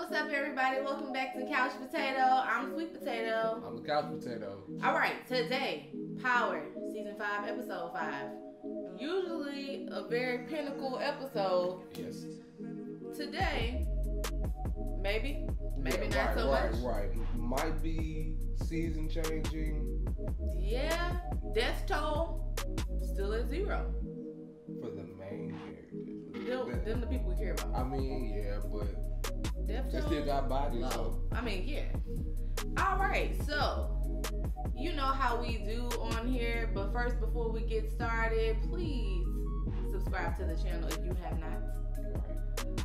What's up, everybody? Welcome back to Couch Potato. I'm Sweet Potato. I'm the Couch Potato. All right, today, Power, Season 5, Episode 5. Usually a very pinnacle episode. Yes. Today, maybe not right, so much. Right. Might be season changing. Yeah, death toll still at 0. For the main characters. Them the people we care about. I mean, yeah, but Death they toll still got bodies, low. so. I mean, yeah. All right, so you know how we do on here, but first, before we get started, please subscribe to the channel if you have not.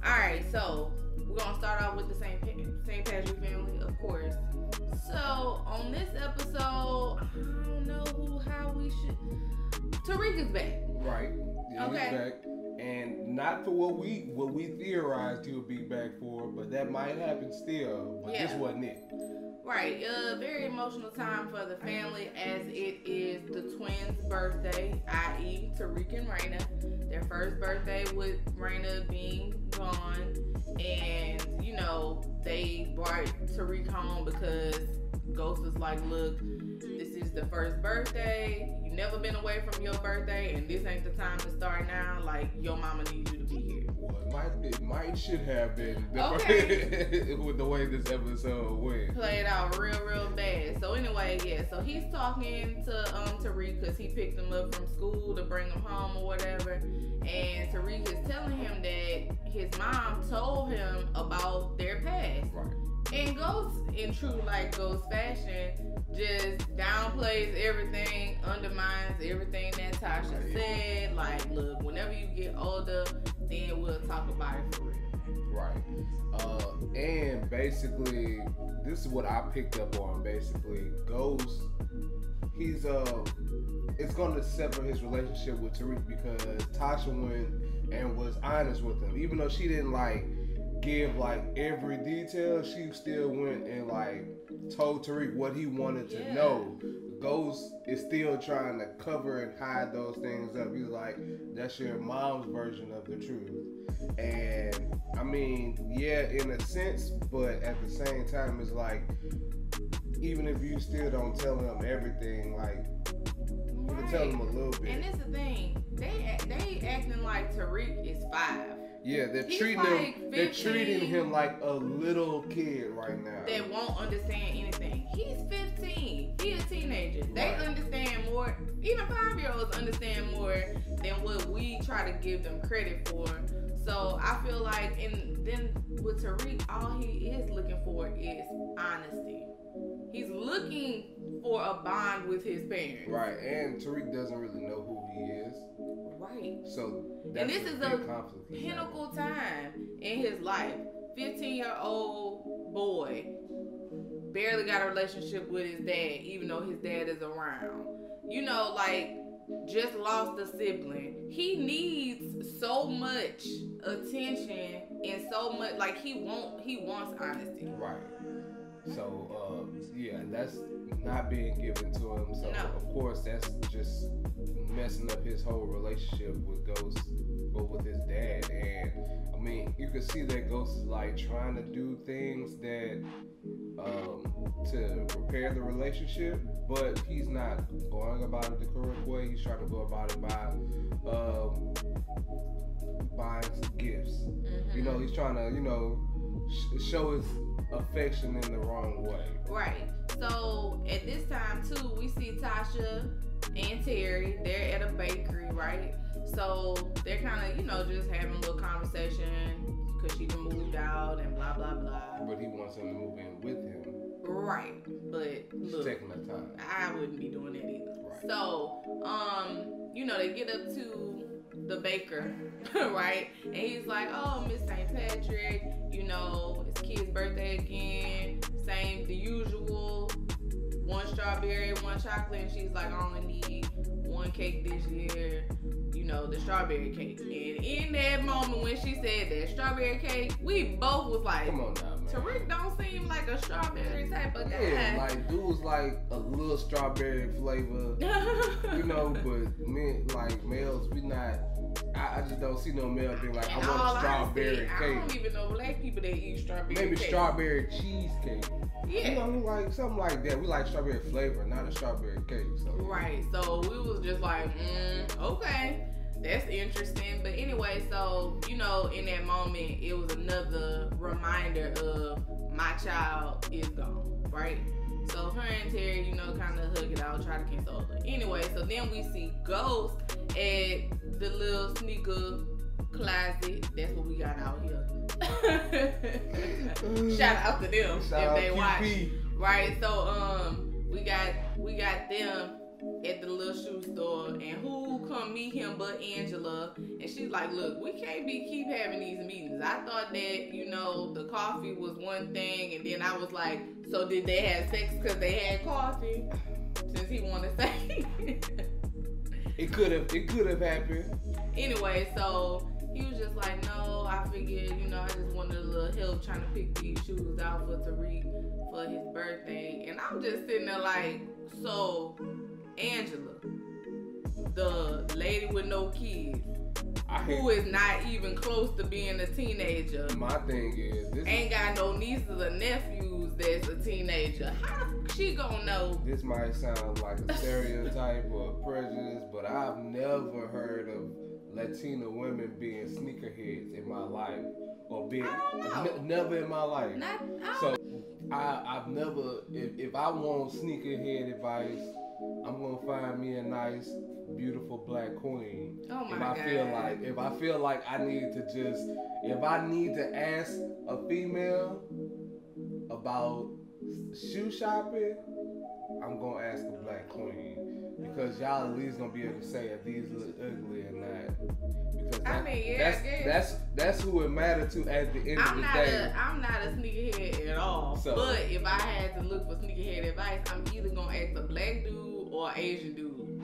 All right, so we're gonna start off with the same Patrick family, of course. So on this episode, I don't know how we should. Tariq is back. Right. Yeah, Okay. He's back. And not for what we theorized he would be back for, but that might happen still. But this wasn't it. Right. Very emotional time for the family as it is the twins' birthday, i.e. Tariq and Raina. Their first birthday with Raina being gone. And, you know, they brought Tariq home because Ghost was like, look, this is the first birthday. You never been away from your birthday, and this ain't the time to start now. Like, your mama needs you to be here. Well, it might should have been Okay. with the way this episode went. Played out real bad. So anyway, yeah. So he's talking to Tariq because he picked him up from school to bring him home or whatever. And Tariq is telling him that his mom told him about their past. Right. And Ghost, in true like Ghost fashion, just downplays everything, undermines everything that Tasha said. Like, look, whenever you get older, then we'll talk about it for real. Right. And basically, this is what I picked up on. Basically, Ghost, he's it's gonna sever his relationship with Tariq because Tasha went and was honest with him, even though she didn't like give like every detail. She still went and like told Tariq what he wanted to know. Ghost is still trying to cover and hide those things up. He's like, that's your mom's version of the truth. And I mean, yeah, in a sense, but at the same time, it's like, even if you still don't tell him everything, like, you can tell him a little bit. And it's the thing, they acting like Tariq is 5. Yeah, they're He's treating like him. They're treating him like a little kid right now. That won't understand anything. He's 15. He a teenager. They understand more. Even 5-year-olds understand more than what we try to give them credit for. So I feel like, and then with Tariq, all he is looking for is honesty. He's looking for a bond with his parents. Right, and Tariq doesn't really know who he is. Right. So and this is a conflict pinnacle time in his life. 15-year-old boy barely got a relationship with his dad, even though his dad is around. You know, like, just lost a sibling. He needs so much attention and so much, like, he wants honesty. Right. So, yeah, that's not being given to him. So, of course, that's just messing up his whole relationship with Ghost, but with his dad. And, I mean, you can see that Ghost is, like, trying to do things that, to repair the relationship, but he's not going about it the correct way. He's trying to go about it by, buying some gifts. Mm-hmm. You know, he's trying to, you know, show his affection in the wrong way. Right. So at this time too, we see Tasha and Terry. They're at a bakery, right? So they're kind of, you know, just having a little conversation because she done moved out and blah blah blah. But he wants him to move in with him. Right. But look, taking that time. I wouldn't be doing that either. Right. So, you know, they get up to the baker, right? And he's like, oh, Miss St. Patrick, you know, it's kid's birthday again. Same, the usual. 1 strawberry, 1 chocolate. And she's like, I only need 1 one cake this year, you know, the strawberry cake. And in that moment when she said that strawberry cake, we both was like, come on now, man. Tariq don't seem like a strawberry type of guy. Yeah, like dude was like a little strawberry flavor, you know. But men, like males, we not. I just don't see no male being like, I want a strawberry cake. I don't even know black people that eat strawberry Maybe cake. strawberry cheesecake. Yeah. You know, like something like that. We like strawberry flavor, not a strawberry cake. So. Right. So we was just like, okay, that's interesting. But anyway, so, you know, in that moment, it was another reminder of my child is gone, right? So her and Terry, you know, kind of hug it out, try to console her. Anyway, so then we see Ghost at the little sneaker closet. That's what we got out here. Shout out to them if they watch. Right, so we got them at the little shoe store, and who come meet him but Angela, and she's like, look, we can't keep having these meetings. I thought that, you know, the coffee was one thing, and then I was like, so did they have sex because they had coffee? Since he wanted to say it could have happened. Anyway, so he was just like, no, I figured, you know, I just wanted a little help trying to pick these shoes out for Tariq for his birthday. And I'm just sitting there like, so, Angela, the lady with no kids, who is not even close to being a teenager. My thing is, this ain't got no nieces or nephews that's a teenager. How she gonna know? This might sound like a stereotype or a prejudice, but I've never heard of Latina women being sneakerheads in my life, or being never in my life. So I've never. If I want sneakerhead advice, I'm gonna find me a nice, beautiful black queen. Oh my God. If I feel like I need to just, if I need to ask a female about shoe shopping, I'm gonna ask a black queen. Because y'all at least gonna be able to say if these look ugly or not. Because that's who it matters to at the end of the day. I'm not a sneakerhead at all. So, but if I had to look for sneakerhead advice, I'm either gonna ask a black dude or Asian dude.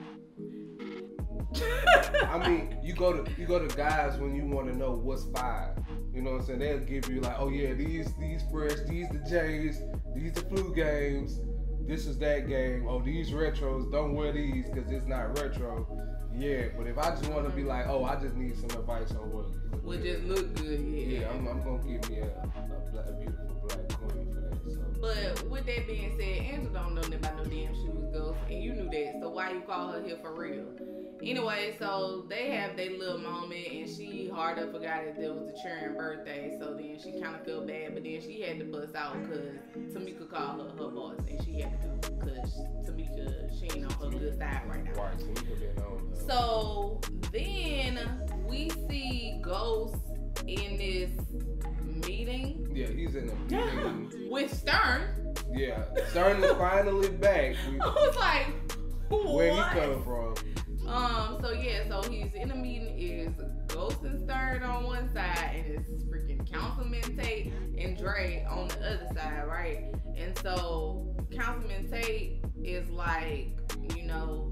I mean, you go to guys when you want to know what's fire. You know what I'm saying? They'll give you like, oh yeah, these fresh, these the J's, these the flu games. This is that game. Oh, these retros, don't wear these because it's not retro. Yeah, but if I just want to be like, oh, I just need some advice on what just look good. Yeah, I'm gonna give me a beautiful black queen for that. So. But with that being said, Angela don't know nothing about no damn shoes, Ghost, and you knew that. So why you call her here for real? Anyway, so they have their little moment, and she hard up forgot that there was a cheering birthday, so then she kind of felt bad, but then she had to bust out because Tamika called her boss, and she had to do because Tamika, she ain't on her good side right now. Right, Tamika been on. So then we see Ghost in this meeting. Yeah, he's in a meeting with Stern. Yeah, Stern is finally back. I was like, what? Where he come from? So he's in a meeting, is Ghost and Stern on one side, and it's freaking Councilman Tate and Dre on the other side, right? And so Councilman Tate is like, you know,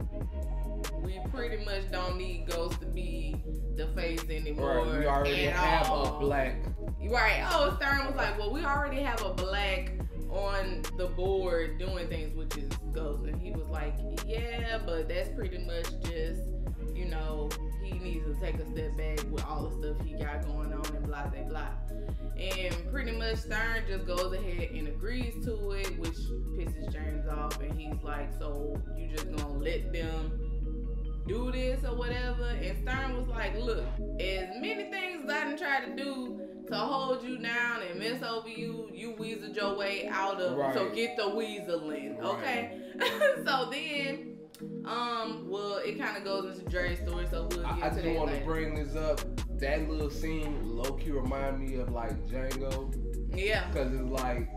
we pretty much don't need Ghost to be the face anymore. Right, we already have a black. Right. Oh, Stern was like, well, we already have a black on the board doing things, which is Ghost. And he was like, yeah, but that's pretty much just, you know, he needs to take a step back with all the stuff he got going on and blah, blah, blah. And pretty much Stern just goes ahead and agrees to it, which pisses James off. And he's like, so you just gonna let them do this or whatever? And Stern was like, look, as many things as I done tried to do to hold you down and mess over you, you weaseled your way out of it. So get the weaseling, okay? So then, well, it kind of goes into Dre's story, so we'll get to that. I just want to bring this up. That little scene low-key remind me of like Django. Yeah. Because it's like,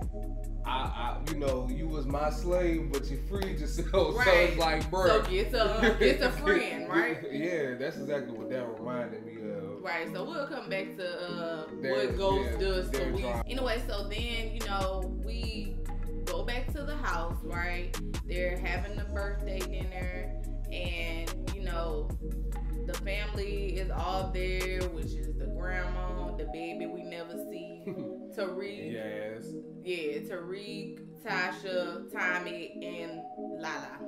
you know, you was my slave, but you freed yourself. Right. So it's like, bro. So get a friend, right? Yeah, that's exactly what that reminded me of. Right, so we'll come back to what Ghost does to Weezy. Anyway, so then, you know, we go back to into the house, right? They're having the birthday dinner, and you know, the family is all there, which is the grandma, the baby we never see, Tariq. Yes. Yeah, Tariq, Tasha, Tommy, and Lala.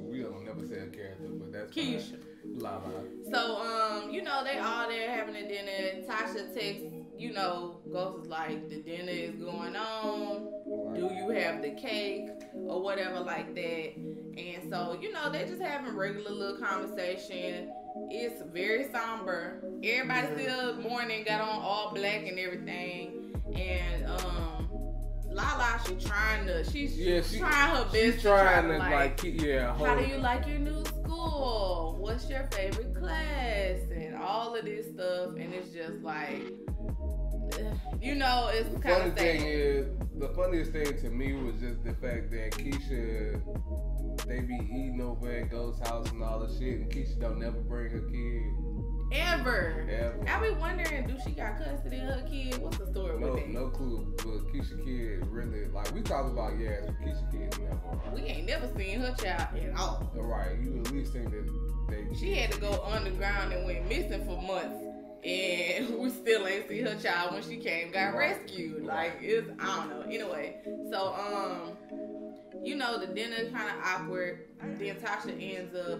We don't never say a character, but that's Keisha. fine. Lala. So, you know, they all there having a dinner. Tasha texts, you know, Ghost is like, the dinner is going on. Do you have the cake? Or whatever like that. And so, you know, they're just having regular little conversation. It's very somber. Everybody still mourning, got on all black and everything. And, Lala, she's trying her best. She's trying to like how do you like your new school? What's your favorite class? And all of this stuff. And it's just like, you know, it's kind of sad. The funniest thing to me was just the fact that Keisha, they be eating over at Ghost's house and all the shit, and Keisha don't never bring her kid. Ever. I be wondering, do she got custody of her kid? What's the story with that? No clue. But Keisha kid really, like, we talk about, but Keisha kid never. Right? We ain't never seen her child at all. Right. You at least think that she had to go underground and went missing for months. And we still ain't see her child when she got rescued. Like, it's, I don't know. Anyway, so, you know, the dinner kind of awkward. Then Tasha ends up,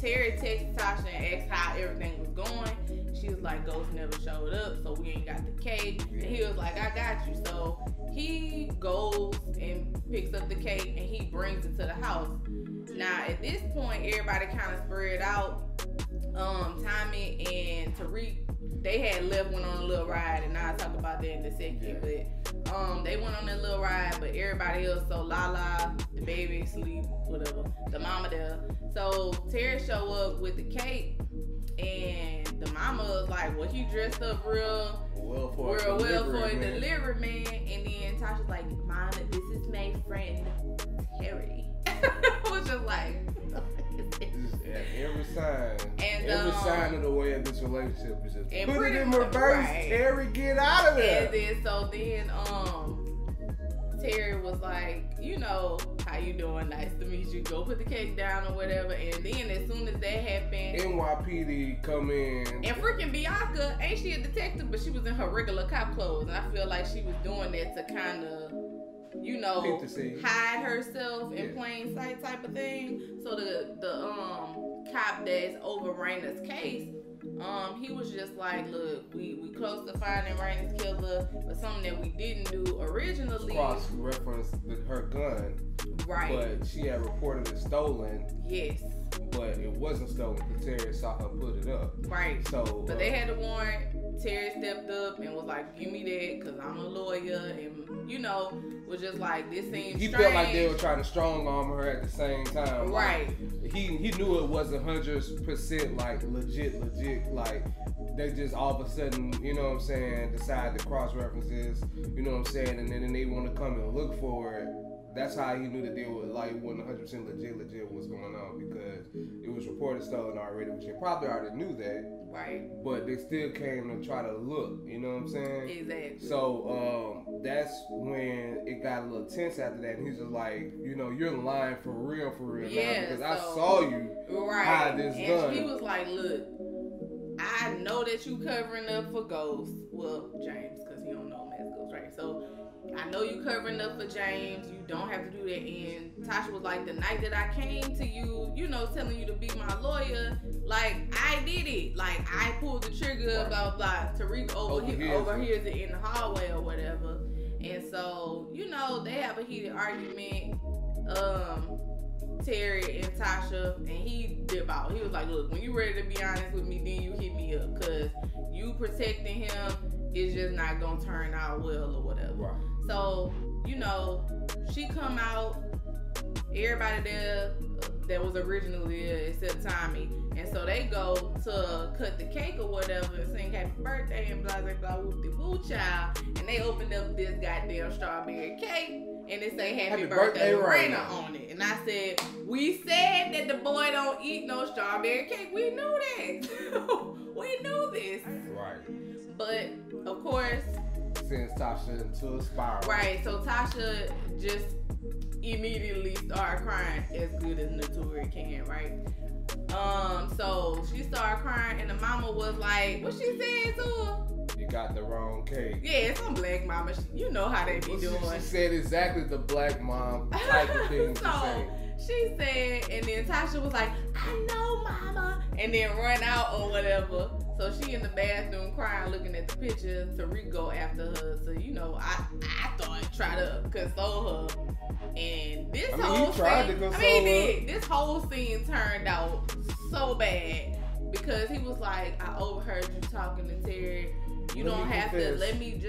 Terry texts Tasha and asks how everything was going. She was like, Ghost never showed up, so we ain't got the cake. And he was like, I got you. So he goes and picks up the cake and he brings it to the house. Now, at this point, everybody kind of spread out. Tommy and Tariq, they had went on a little ride, and I'll talk about that in a second. But they went on a little ride, but everybody else, so Lala, the baby, sleep, whatever, the mama there. So Terry show up with the cake, and the mama was like, well, he dressed up real well for a delivery man. And then Tasha's like, Mama, this is my friend Terry. Which is like, every sign of the way of this relationship is just put it in reverse. Right. Terry, get out of there. And then Terry was like, you know, how you doing? Nice to meet you. Go put the cake down or whatever. And then as soon as that happened, NYPD come in. And freaking Bianca, ain't she a detective? But she was in her regular cop clothes, and I feel like she was doing that to kind of, you know, hide herself in plain sight type of thing. So the cop that's over Raina's case, he was just like, look, we close to finding Raina's killer, but something that we didn't do originally. Cross-referenced her gun. Right. But she had reported it stolen. Yes. But it wasn't stolen because Terry saw her put it up. Right. So, but they had a warrant. Terry stepped up and was like, give me that because I'm a lawyer, and, you know, was just like, this seems He strange. felt like they were trying to strong arm her at the same time. Right. Like, he knew it wasn't 100% like legit. Like, they just all of a sudden, you know what I'm saying, decide to cross references, you know what I'm saying, and then they want to come and look for it. That's how he knew the deal was like wasn't 100% legit what's going on, because it was reported stolen already, which they probably already knew that. Right. But they still came to try to look, you know what I'm saying? Exactly. So that's when it got a little tense after that, and he's just like, you know, you're lying for real yeah, now, because I saw you hide this gun. And he was like, look, I know that you covering up for Ghost. Well, James, because he don't know him as Ghost, right? So I know you covering up for James. You don't have to do that. And Tasha was like, the night that I came to you, you know, telling you to be my lawyer, like, I did it. Like, I pulled the trigger, blah, blah. Tariq overhears it in the hallway or whatever. And so, you know, they have a heated argument. Terry and Tasha, and he dip out. He was like, look, when you ready to be honest with me, then you hit me up, because you protecting him is just not gonna turn out well or whatever. Right. So, you know, she come out, everybody there that was originally there except Tommy, and so they go to cut the cake or whatever and sing happy birthday and blah blah blah whoop de woo child, and they opened up this goddamn strawberry cake and it say happy birthday Raina on it. And I said, we said that the boy don't eat no strawberry cake. We knew that. We knew this. Right. But of course, sends Tasha into a spiral. Right, so Tasha just immediately started crying as good as Notori can, right? So she started crying, and the mama was like, what she said to her? You got the wrong cake. Yeah, some black mama. You know how they be doing. She said exactly the black mom type of thing to say. She said, and then Tasha was like, I know, mama, and then run out or whatever. So she in the bathroom crying, looking at the picture. Tariq go after her. So I thought try to console her. And this whole scene, this whole scene turned out so bad because he was like, I overheard you talking to Terry. You don't have to let me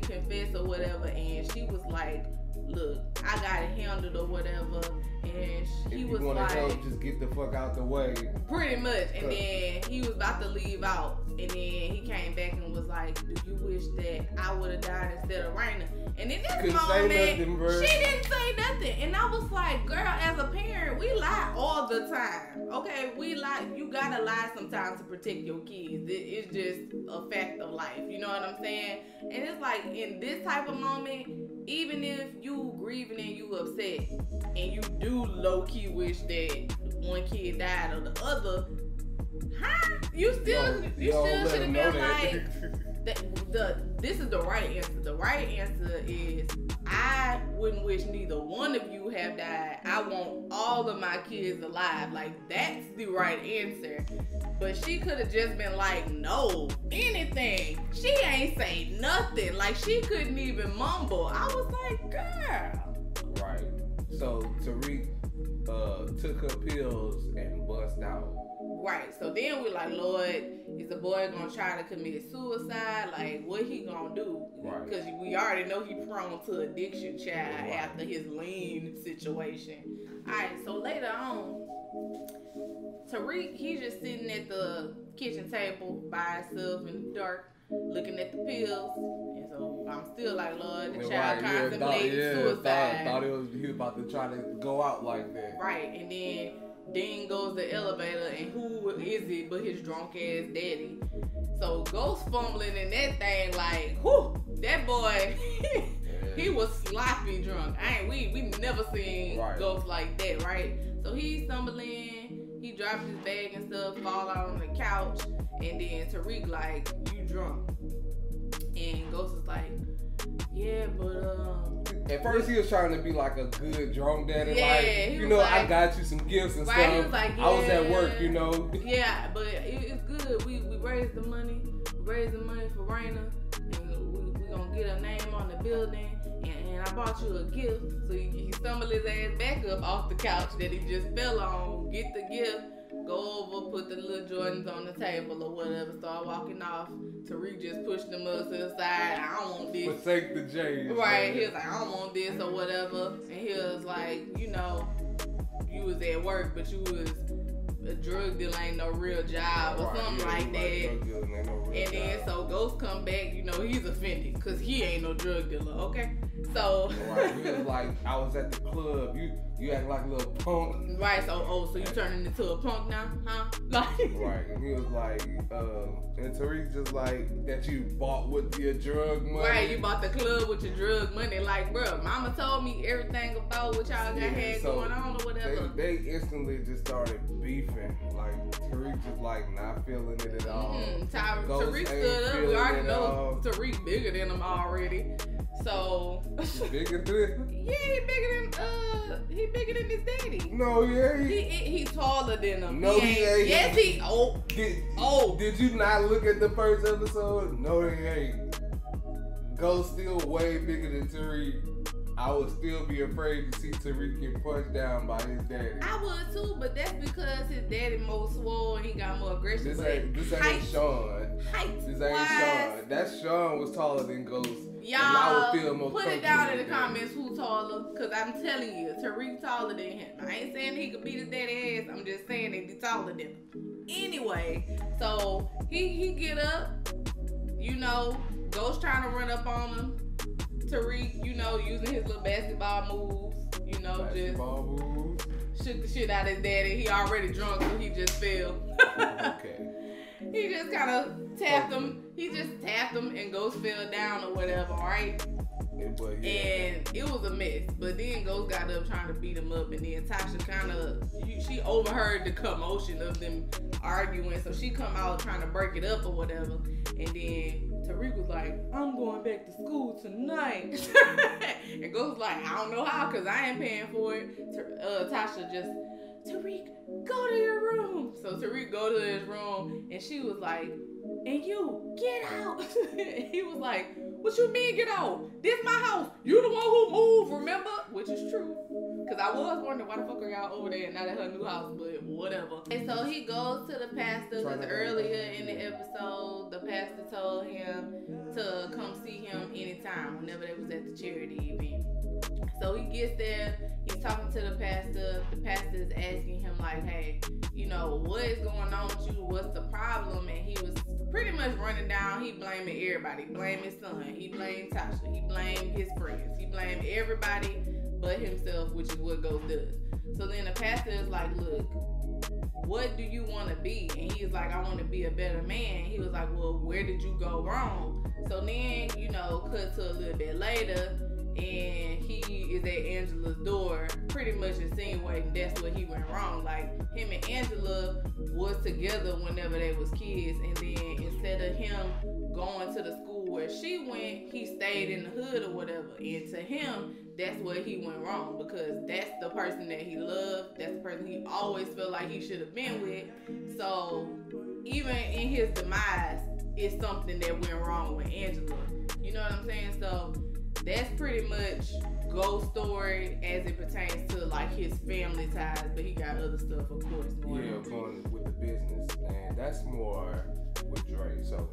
confess or whatever. And she was like, look, I got it handled or whatever. And he was like, help, just get the fuck out the way. Pretty much. And then he was about to leave out. And then he came back and was like, do you wish that I would have died instead of Raina? And in this moment, she didn't say nothing. And I was like, girl, as a parent, we lie all the time. Okay, we lie. You gotta lie sometimes to protect your kids. It's just a fact of life. You know what I'm saying? And it's like, in this type of moment, even if you grieving and you upset, and you do low-key wish that one kid died or the other, you still should have been like, this is the right answer. The right answer is, I wouldn't wish neither one of you have died. I want all of my kids alive. Like, that's the right answer. But she could have just been like, no, anything. She ain't say nothing. Like, she couldn't even mumble. I was like, girl. Right. So Tariq took her pills and bust out. Right. So then we're like, Lord, is the boy gonna try to commit suicide? Like, what he gonna do? Right. Because we already know he prone to addiction, child, after his lean situation. All right. So later on, Tariq, he's just sitting at the kitchen table by himself in the dark, looking at the pills. And so I'm still like, Lord, the child contemplating suicide. Thought he was about to try to go out like that. Right. And then Dean goes to the elevator, and who is it but his drunk ass daddy? So Ghost fumbling in that thing like, whew, that boy, he was sloppy drunk. We never seen Ghost like that, right? So he's stumbling, he drops his bag and stuff, fall out on the couch, and then Tariq like, you drunk? And Ghost is like, yeah, but at first he was trying to be like a good drunk daddy, like, I got you some gifts and stuff. He was like, I was at work, Yeah, but it's good. We raised the money. We raised the money for Raina, and we gonna get a name on the building. And I bought you a gift. So he stumbled his ass back up off the couch that he just fell on. Get the gift. Go over, put the little Jordans on the table or whatever, start walking off. Tariq just pushed them up to the side. I don't want this. Forsake the J. Right. He was like, I don't want this or whatever. And he was like, you was at work, but you was a drug dealer, ain't no real job or something like that. And then so Ghost come back, he's offended because he ain't no drug dealer, okay? So he was like, I was at the club, you act like a little punk. Right, so you turning into a punk now, huh? Right, and he was like, and Tariq just like, that you bought with your drug money. Right, you bought the club with your drug money. Like, bro, mama told me everything about what y'all had going on or whatever. They instantly just started beefing. Like, Tariq just like not feeling it at all. Tariq stood up. We already know Tariq bigger than him already. So he bigger than? Yeah, he bigger than his daddy. No, yeah, he taller than him. No, he ain't. Yes, he. Did you not look at the first episode? No, he ain't. Ghost still way bigger than Tariq. I would still be afraid to see Tariq get punched down by his daddy. I would too, but that's because his daddy more swole and he got more aggression. This ain't Sean. This ain't Sean. That Sean was taller than Ghost. Y'all, put it down in the comments who taller, because I'm telling you, Tariq taller than him. I ain't saying he could beat his daddy ass. I'm just saying that he's taller than him. Anyway, so he get up, Ghost trying to run up on him. Tariq, you know, using his little basketball moves, you know, moves. Shook the shit out of his daddy. He already drunk, so he just fell. Okay. He just kind of tapped him. He just tapped him and Ghost fell down or whatever, right? And it was a mess. But then Ghost got up trying to beat him up, and then Tasha kind of, she overheard the commotion of them arguing, so she come out trying to break it up or whatever. And then Tariq was like, I'm going back to school tonight. And Ghost was like, I don't know how, because I ain't paying for it. Tasha just, Tariq, go to your room. So Tariq go to his room, and she was like, and you, get out. He was like, what you mean get out? This my house. You the one who moved, remember? Which is true. Because I was wondering why the fuck are y'all over there and not at her new house, but whatever. And so he goes to the pastor, because earlier in the episode, the pastor told him to come see him anytime, whenever they was at the charity event. So he gets there, he's talking to the pastor. The pastor is asking him like, hey, you know, what is going on with you? What's the problem? And he was pretty much running down. He blaming everybody. He blamed his son. He blamed Tasha. He blamed his friends. He blamed everybody but himself, which is what Ghost does. So then the pastor is like, look, what do you want to be? And he's like, I want to be a better man. He was like, well, where did you go wrong? So then, you know, cut to a little bit later, and he is at Angela's door, pretty much insinuating that's where he went wrong. Like, him and Angela was together whenever they was kids, and then instead of him going to the school where she went, he stayed in the hood or whatever. And to him, that's where he went wrong, because that's the person that he loved. That's the person he always felt like he should have been with. So even in his demise, it's something that went wrong with Angela. You know what I'm saying? So that's pretty much Ghost story as it pertains to like his family ties, but he got other stuff, of course. Going with the business, and that's more with Dre. So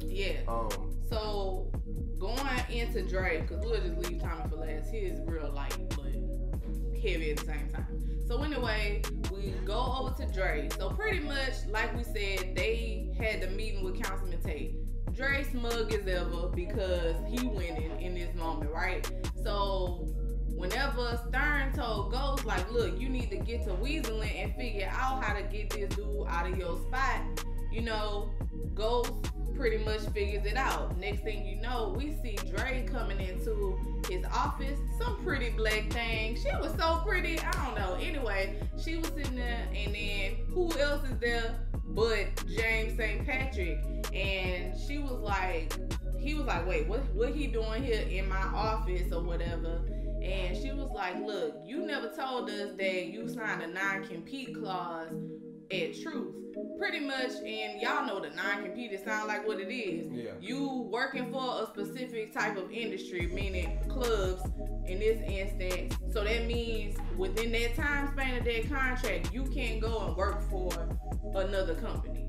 so going into Dre, because we'll just leave Tommy for last. He is real light but heavy at the same time. So anyway, we go over to Dre. So pretty much, like we said, they had the meeting with Councilman Tate. Dre smug as ever because he winning in this moment, right? So whenever Stern told Ghost, like, look, you need to get to Weaseling and figure out how to get this dude out of your spot, you know, Ghost pretty much figures it out. Next thing you know, we see Dre coming into his office, some pretty black thing. She was so pretty, I don't know. Anyway, she was sitting there, and then who else is there but James St. Patrick? And she was like, he was like, wait, what he doing here in my office or whatever? And she was like, look, you never told us that you signed a non-compete clause at Truth. Pretty much, and y'all know the non-compete, it sounds like what it is. Yeah. You working for a specific type of industry, meaning clubs in this instance. So that means within that time span of that contract, you can't go and work for another company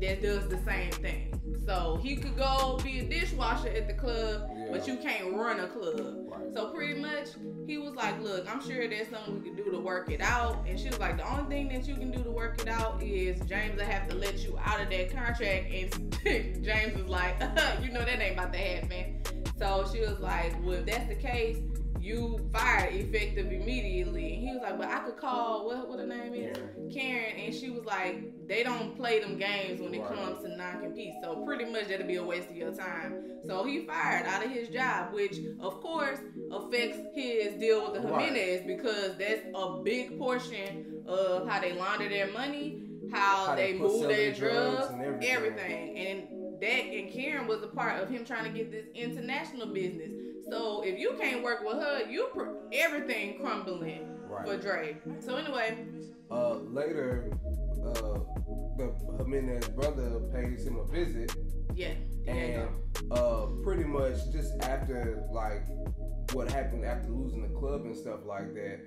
that does the same thing. So he could go be a dishwasher at the club, but you can't run a club. Right. So pretty much, he was like, look, I'm sure there's something we can do to work it out. And she was like, the only thing that you can do to work it out is James will have to let you out of that contract. And James was like, you know that ain't about to happen. So she was like, well, if that's the case, you fired effective immediately. And he was like, but I could call, what her name is? Karen. And she was like, they don't play them games when it comes to non-compete. So pretty much that'll be a waste of your time. So he fired out of his job, which of course affects his deal with the Jimenez, because that's a big portion of how they launder their money, how they move their drugs, and everything. And Karen was a part of him trying to get this international business. So if you can't work with her, everything crumbling for Dre. So anyway, later, the Jimenez brother pays him a visit. Yeah. And pretty much just after like what happened after losing the club and stuff like that,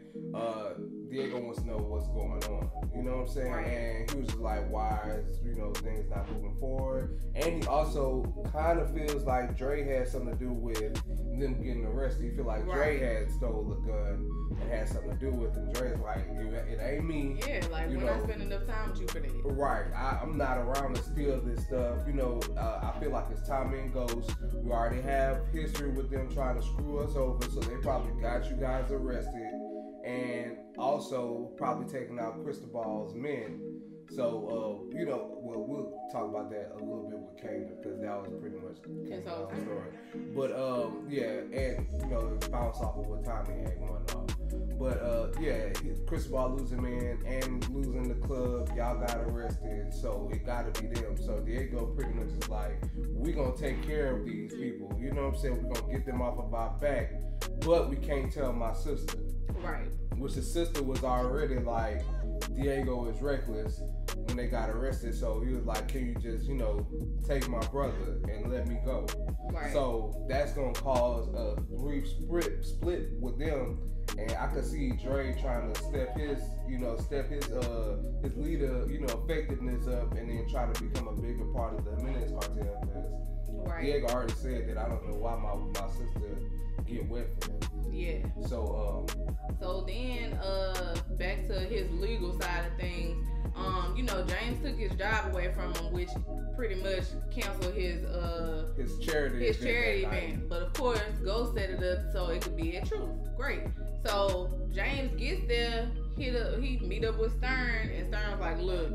Diego wants to know what's going on. You know what I'm saying? Right. And he was just like, why is, things not moving forward? And he also kind of feels like Dre had something to do with them getting arrested. He feel like Dre had stole the gun and had something to do with it. And Dre's like, it ain't me. Yeah, like we're not spending enough time with you for that. Right. right. I'm not around to steal this stuff. You know, I feel like it's Tommy and Ghost. We already have history with them trying to screw us over, so they probably got you guys arrested, and also probably taking out Cristobal's men. So, you know, well, we'll talk about that a little bit with Kane, because that was pretty much the story. But, yeah, and, you know, bounce off of what Tommy had going on. But, yeah, Cristobal losing man and losing the club, y'all got arrested, so it gotta be them. So Diego pretty much is like, we gonna take care of these people, you know what I'm saying? We're gonna get them off of our back, but we can't tell my sister. Right. Which the sister was already like, Diego is reckless when they got arrested, so he was like, can you just, you know, take my brother and let me go? Right. So that's gonna cause a brief split with them, and I could see Dre trying to step his leader, you know, effectiveness up, and then try to become a bigger part of the Menace cartel, because Diego already said that I don't know why my sister get wet for him. Yeah. So then back to his legal side of things. You know, James took his job away from him, which pretty much canceled his charity event. But of course, Ghost set it up so it could be a truth. Great. So James gets there, he meet up with Stern, and Stern's like, look,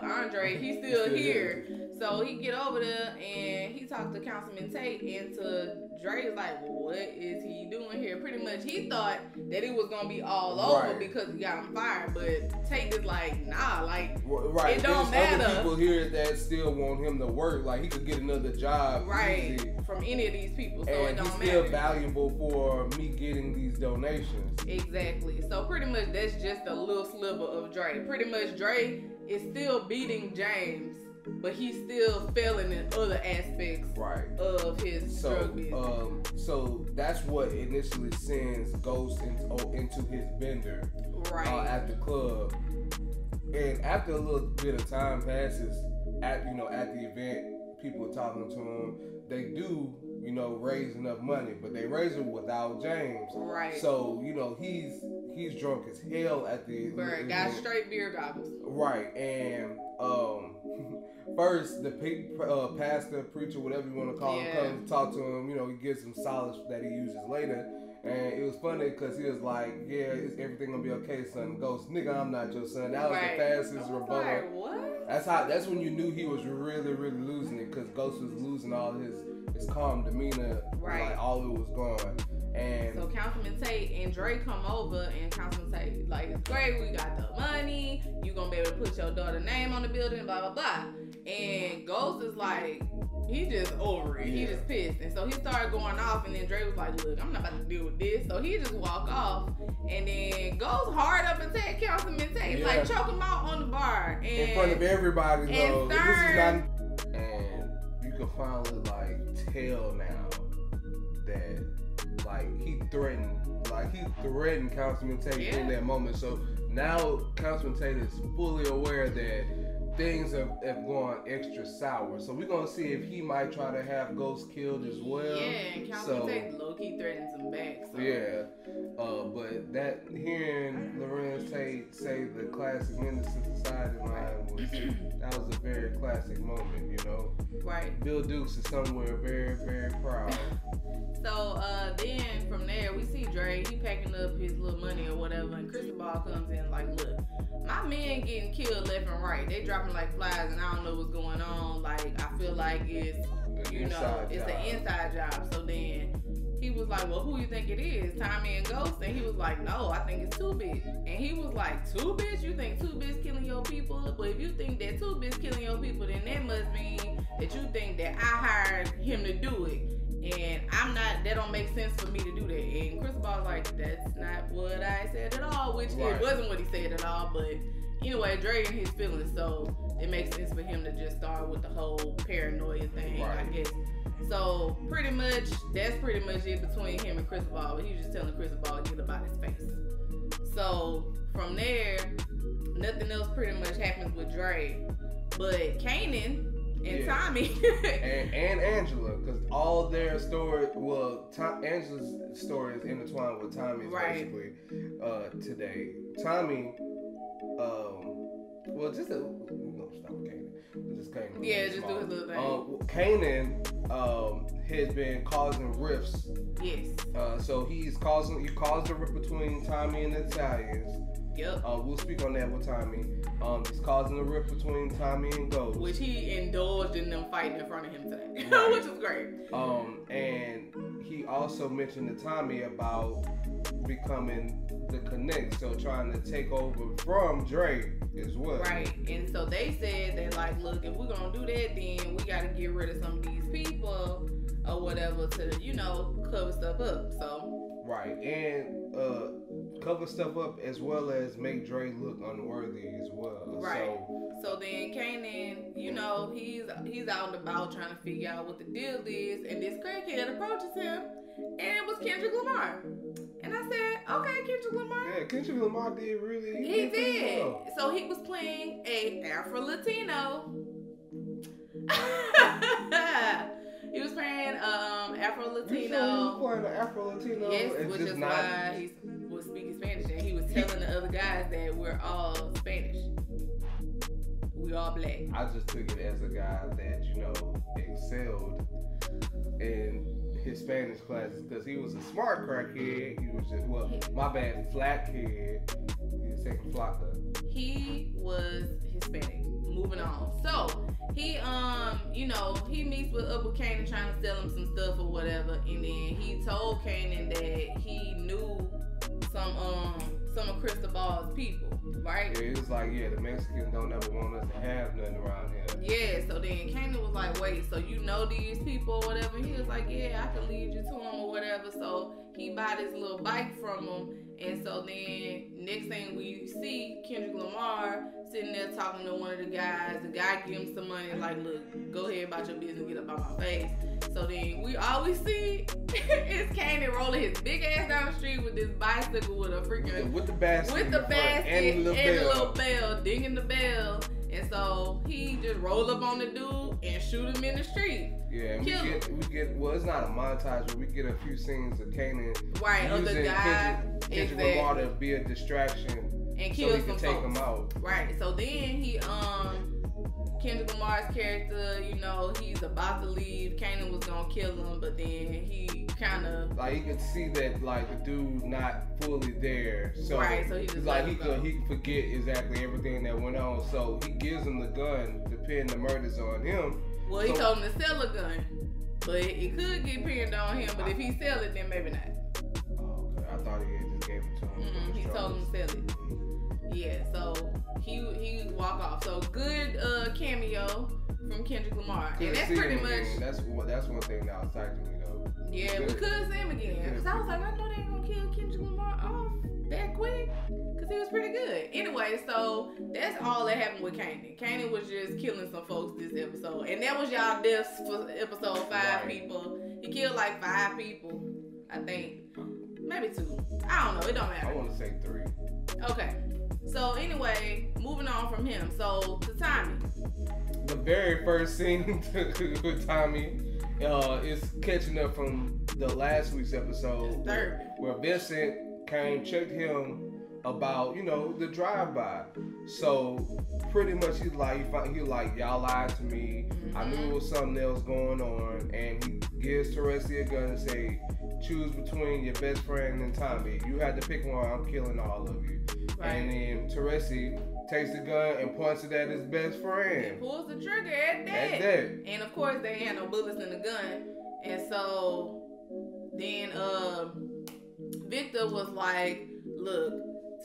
Andre, he's still here. So he get over there and he talked to Councilman Tate, and to Dre's like, well, what is he doing here? Pretty much he thought that it was gonna be all over because he got him fired, but Tate is like, nah, like it don't matter. There's other people here that still want him to work. Like he could get another job easy from any of these people, so and it don't he's matter. Still valuable for me getting these donations. Exactly. So pretty much that's just a little sliver of Dre. Pretty much Dre is still beating James, but he's still failing in other aspects of his drug business. So that's what initially sends Ghost into his bender at the club. And after a little bit of time passes, at the event, people are talking to him. They do, you know, raise enough money, but they raise it without James. Right. So, you know, he's drunk as hell at the got straight beer goggles. Right. And first the pastor, preacher, whatever you want to call him, comes to talk to him. You know, he gives him solace that he uses later. And it was funny because he was like, yeah, is everything gonna be okay, son? Ghost, nigga, I'm not your son. That was the fastest rebuttal. Like, what? That's when you knew he was really, really losing it, because Ghost was losing all his calm demeanor. Like all it was gone. And so Councilman Tate and Dre come over, and Councilman Tate like, it's great, we got the money, you gonna be able to put your daughter's name on the building, blah blah blah. And Ghost is like, he just over it. He just pissed. And so he started going off, and then Dre was like, look, I'm not about to deal with this. So he just walk off, and then goes hard up and take Councilman Tate, like choke him out on the bar. And in front of everybody, though. This is not, and you can finally like tell now that like he threatened Councilman Tate in that moment. So now Councilman Tate is fully aware that things have gone extra sour. So we're gonna see if he might try to have Ghost killed as well. Yeah, and Councilman Tate low-key threatens him back. So. Yeah. But that hearing Lorenz Tate say the classic Menace to Society line that was a very classic moment, you know. Right. Bill Dukes is somewhere very, very proud. So then from there we see Dre, he packing up his little money or whatever, and Cristobal comes in like, look, my men getting killed left and right. They dropping like flies, and I don't know what's going on. Like, I feel like it's, you know, it's an inside job. So then he was like, well, who you think it is? Tommy and Ghost? And he was like, no, I think it's Two Bitch. And he was like, Two Bitch? You think Two Bitch killing your people? But if you think that Two Bitch killing your people, then that must mean that you think that I hired him to do it. And that don't make sense for me to do that. And Cristobal's like, that's not what I said at all, which it wasn't what he said at all, but anyway, Dre and his feelings, so it makes sense for him to just start with the whole paranoia thing, I guess. So that's pretty much it between him and Cristobal, but he was just telling Cristobal to get about his face. So from there, nothing else pretty much happens with Dre, but Kanan and Tommy and Angela, because all their story, Angela's story is intertwined with Tommy's basically today. Tommy, well, just we're gonna stop with Kanan. Just Kanan. Yeah, just do his little thing. Kanan has been causing rifts. Yes. So he caused a rift between Tommy and the Italians. Yep. We'll speak on that with Tommy. He's causing a rift between Tommy and Ghost, which he indulged in them fighting in front of him today, right. which is great. And he also mentioned to Tommy about becoming the Connect, so trying to take over from Drake as well. Right. And so they said that, like, look, if we're gonna do that, then we gotta get rid of some of these people or whatever to, you know, cover stuff up. So right, and cover stuff up as well as make Dre look unworthy as well. Right. So then Kanan, you know, he's out and about trying to figure out what the deal is, and this crackhead approaches him, and it was Kendrick Lamar. And I said, okay, Kendrick Lamar. Yeah, Kendrick Lamar did really. He did. Well. So he was playing a Afro-Latino. He was playing Afro-Latino. He was playing an Afro-Latino. Yes, which is why he was speaking Spanish, and he was telling the other guys that we're all Spanish. We all black. I just took it as a guy that, you know, excelled in his Spanish classes because he was a smart crackhead. He was just, well, my bad, flat kid. He was taking flaca. He was Hispanic. Moving on. So he you know, he meets with Kanan trying to sell him some stuff or whatever, and then he told Kanan that he knew some of Cristobal's people, right? Yeah, he was like, yeah, the Mexicans don't ever want us to have nothing around here. Yeah, so then Kanan was like, wait, so you know these people or whatever? He was like, yeah, I can lead you to them or whatever. So he bought this little bike from him, and so then next thing we see Kendrick Lamar sitting there talking to one of the guys. The guy gives him some money, like, look, go ahead about your business, get up out my face. So then we always see is Kanan rolling his big ass down the street with this bicycle with a freaking with the basket and the little bell, dinging the bell. And so he just roll up on the dude and shoot him in the street. Yeah, and we get well, it's not a montage, but we get a few scenes of Kanan of the guy Kendrick Lamar to be a distraction and kill so he some can take him out. Right. So then he Kendrick Lamar's character, you know, he's about to leave. Kanan was gonna kill him, but then he kind of like you could see that like the dude not fully there. So right, so he just like he could forget exactly everything that went on. So he gives him the gun to pin the murders on him. Well, he told him to sell a gun, but it could get pinned on him. But if he sell it, then maybe not. Oh, okay. I thought he just gave it to him. He told him to sell it. Yeah, so he walk off. So good cameo from Kendrick Lamar, and that's pretty much. That's one thing that was exciting me though. Yeah, we could see him again because I was like, I know they ain't gonna kill Kendrick Lamar off that quick because he was pretty good. Anyway, so that's all that happened with Kanan. Kanan was just killing some folks this episode, and that was y'all deaths for episode 5 people. He killed like 5 people, I think, maybe 2. I don't know. It don't matter. I want to say 3. Okay. So anyway, moving on from him. So to Tommy. The very first scene with Tommy is catching up from the last week's episode where Vincent checked him about, you know, the drive-by. So pretty much he like y'all lied to me. Mm-hmm. I knew it was something else going on, and he gives Teresi a gun and say, choose between your best friend and Tommy. You had to pick one. I'm killing all of you. Right. And then Teresi takes the gun and points it at his best friend. And pulls the trigger at that. And of course, they ain't had no bullets in the gun. And so then Victor was like, look,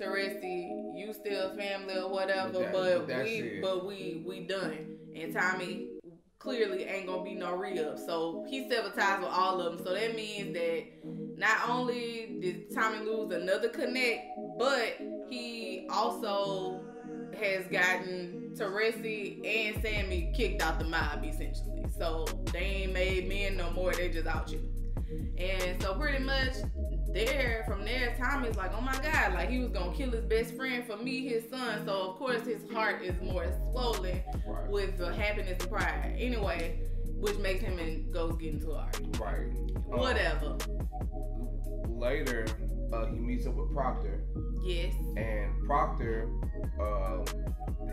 Teresi, you still family or whatever, but we done. And Tommy clearly ain't gonna be no re-up. So he sabotaged with all of them. So that means that not only did Tommy lose another connect, but he also has gotten Teresi and Sammy kicked out the mob, essentially. So they ain't made men no more, they just out you. And so pretty much from there, Tommy's like, oh my God, like he was gonna kill his best friend for me, his son. So of course his heart is more swollen with happiness and pride. Anyway, which makes him and Ghost get into an argument. Right. Whatever. Later, he meets up with Proctor. Yes. And Proctor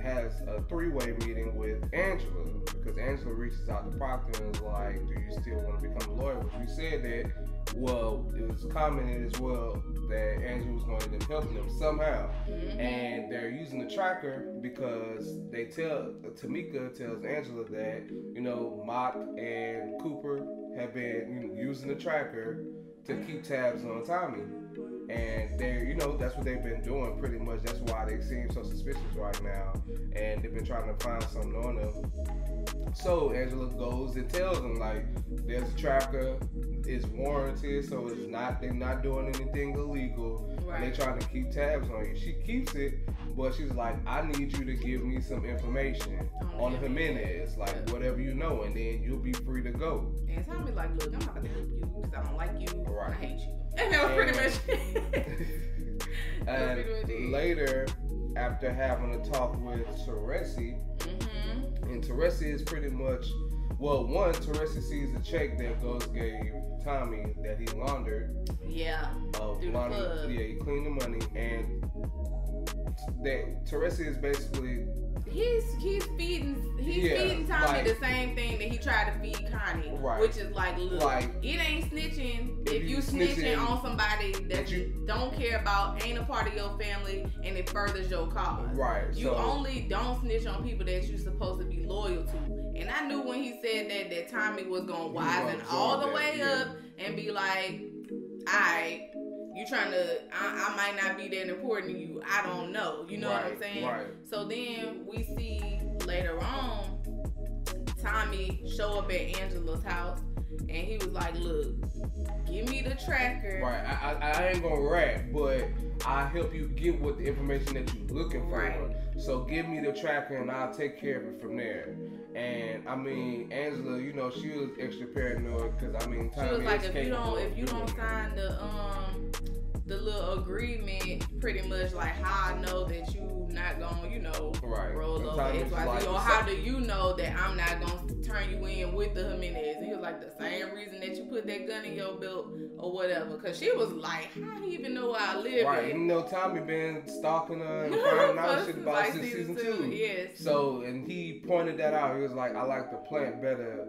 has a 3-way meeting with Angela, because Angela reaches out to Proctor and is like, do you still want to become a lawyer? Which we said that, well, it was commented as well that Angela was going to end up helping them somehow. Mm-hmm. And they're using the tracker because Tamika tells Angela that, Mock and Cooper have been using the tracker to keep tabs on Tommy. And they're, that's what they've been doing pretty much. That's why they seem so suspicious right now. And they've been trying to find something on them. So Angela goes and tells them, like, there's a tracker, it's warranted, so they're not doing anything illegal. Right. And they're trying to keep tabs on you. She keeps it, but she's like, I need you to give me some information on Jimenez, like whatever you know, and then you'll be free to go. And Tommy's like, look, I'm not gonna help you because I don't like you. Right. I hate you. And that was pretty much And later, after having a talk with Teresi, and Teresi is pretty much, Teresi sees a check that Ghost gave Tommy that he laundered. Yeah. He cleaned the money, and that Teresi is basically he's feeding Tommy the same thing that he tried to feed Connie, which is like, look, it ain't snitching if you snitching on somebody that you don't care about, ain't a part of your family, and it furthers your cause. Right. You only don't snitch on people that you're supposed to be loyal to. And I knew when he said that Tommy was gonna wisen all the way up and be like, alright, you trying to, I might not be that important to you. I don't know. You know what I'm saying? Right. So then we see later on Tommy show up at Angela's house and he was like, look, give me the tracker. Right. I ain't gonna rap, but I'll help you get what the information that you're looking for. Right. So give me the tracker and I'll take care of it from there. And I mean, Angela, she was extra paranoid because Tommy she was like, if you don't sign the little agreement, pretty much like how I know that you not gonna, roll over XYZ, or how do you know that I'm not gonna turn you in with the Jimenez? And he was like, the same reason that you put that gun in your belt or whatever, because she was like, how he even know where I live? Right, Tommy been stalking her and finding out shit about since season 2. Yes. So, and he pointed that out. He was like, I like the plant better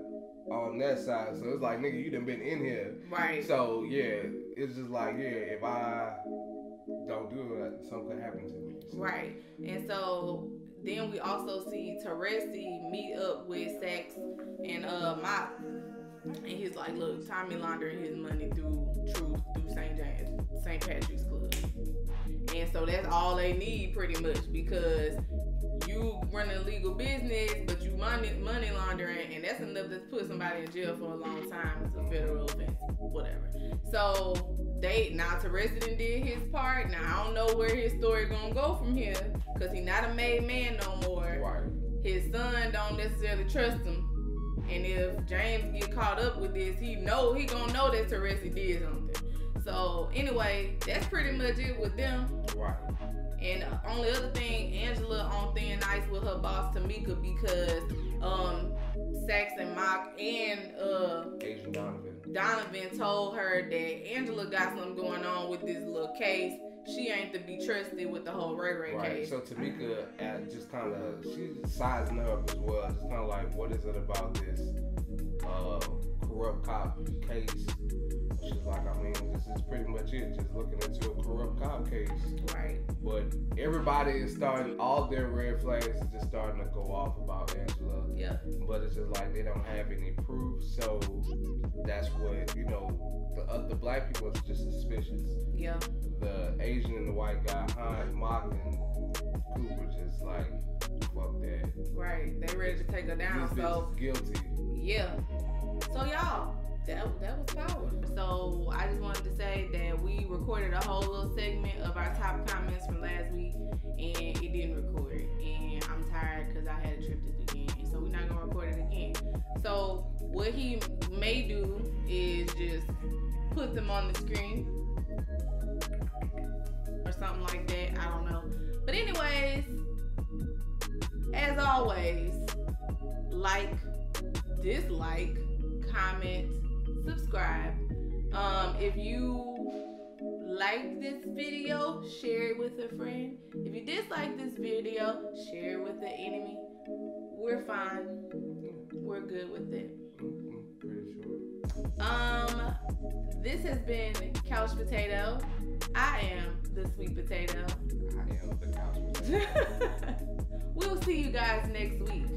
on that side. So it's like, nigga, you done been in here. Right. So yeah, it's just like, if I don't do it, something could happen to me. So. Right. And so then we also see Teresi meet up with Sax and Mop. And he's like, look, Tommy laundering his money through St. Patrick's Club. And so that's all they need pretty much, because you run a legal business, but you money laundering, and that's enough to put somebody in jail for a long time. It's a federal offense, whatever. So Teresi done did his part. Now I don't know where his story gonna go from here, because he not a made man no more. Right. His son don't necessarily trust him. And if James get caught up with this, he gonna know that Teresi did something. So anyway, that's pretty much it with them. Right. And the only other thing, Angela on thin ice with her boss Tamika, because Sax and Mock and Agent Donovan told her that Angela got something going on with this little case. She ain't to be trusted with the whole Ray Ray case. So Tamika just kind of, she's sizing her up as well. Just kind of like, what is it about this corrupt cop case? She's like, this is pretty much it. Just looking into a corrupt cop case. Right. But everybody is starting, all their red flags is just starting to go off about Angela. Yeah. But it's just like they don't have any proof. So that's what, the black people is just suspicious. Yeah. The Asian and the white guy, Mock and Cooper, just like, fuck that. Right. They ready to take her down. This bitch is guilty. Yeah. So y'all, that was power. So I just wanted to say that we recorded a whole little segment of our top comments from last week, and it didn't record. And I'm tired because I had a trip this weekend, so we're not gonna record it again. So what he may do is just put them on the screen or something like that. I don't know. But anyways, as always, like, dislike, comment, subscribe. If you like this video, share it with a friend. If you dislike this video, share it with the enemy. We're fine. We're good with it. I'm pretty sure. This has been Couch Potato. I am the Sweet Potato. I am the couch potato. We'll see you guys next week.